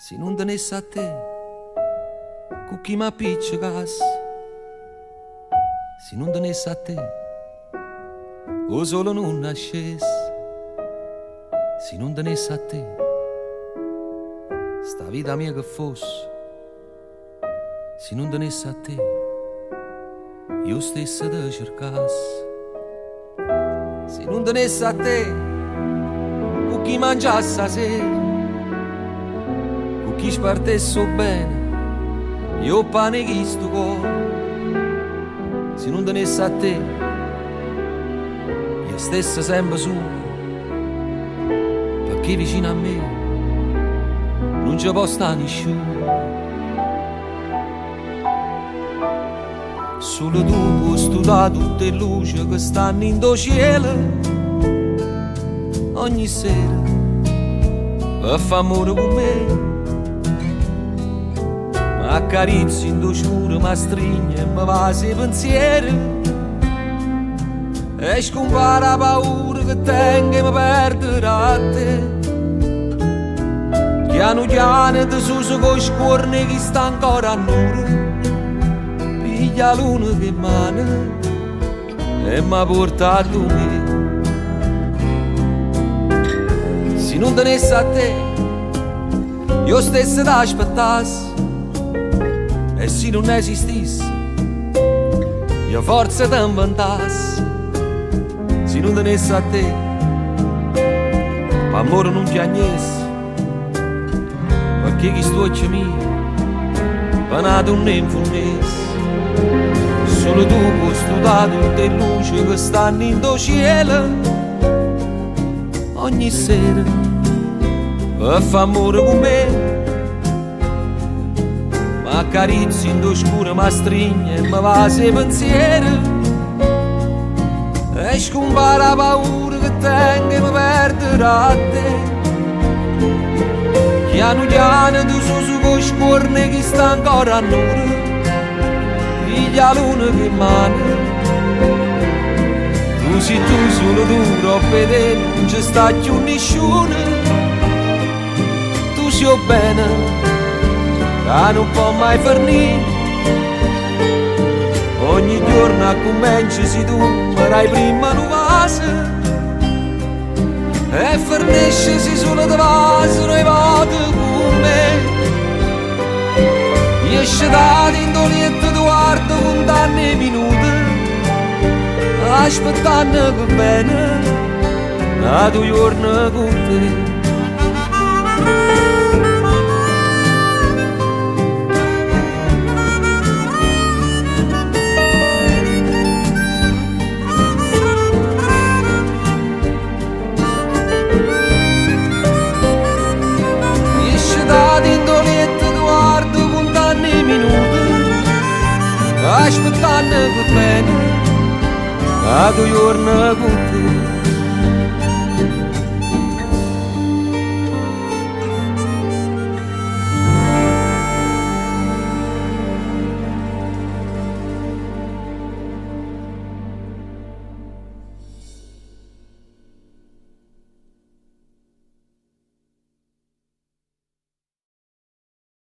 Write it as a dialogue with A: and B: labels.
A: Se non tenesse a te, con chi mi appiccicasse. Se non tenesse a te, o solo non nascesse. Se non tenesse a te, sta vita mia che fosse. Se non tenesse a te, io stesso te cercasse. Se non tenesse a te, con chi mangiasse a sera, con chi spartesse bene, io pane chi sto cuore. Se non tenesse a te, io stesso sempre solo, perché vicino a me non ci può stare nessuno. Solo tu puoi studiare tutte le luci che stanno in do cielo ogni sera per fare amore con me. Mi accarezzi in do scuro, mi stringe e mi va se pensieri e scompare la paura che tengo e mi perderà a te. Piano piano ti suso con i scorni che sta ancora a nure. La luna che mana e mi ha portato me. Se non tenesse a te, io stesso ti aspettassi, e se non esistesse, io forse ti inventassi. Se non tenesse a te, l'amore non piagnesse, perché chi sto occhi mio va nato un infonnesse. Solo tu puoi studiare tutte le luci che stanno in do cielo ogni sera per fare amore con me. Mi accarezzi in do scuro, mi stringe e mi va se pensieri e scompare la paura che tengo e mi perderà a te. Piano piano tu su con scorne che sta ancora a nure. La luna che mana, tu sei tu, solo tu, troppo te, non c'è sta più nessuno. Tu sei bene, che non può mai finire. Ogni giorno a comincia se tu farai prima un vaso e fornisci se solo te vaso e vado con me. Esce da dentro guardo con danni minuti, aspettando che bene la tua giorno con te. Esce da dentro guardo con danni minuti, aspettando che bene la tua giorno con te.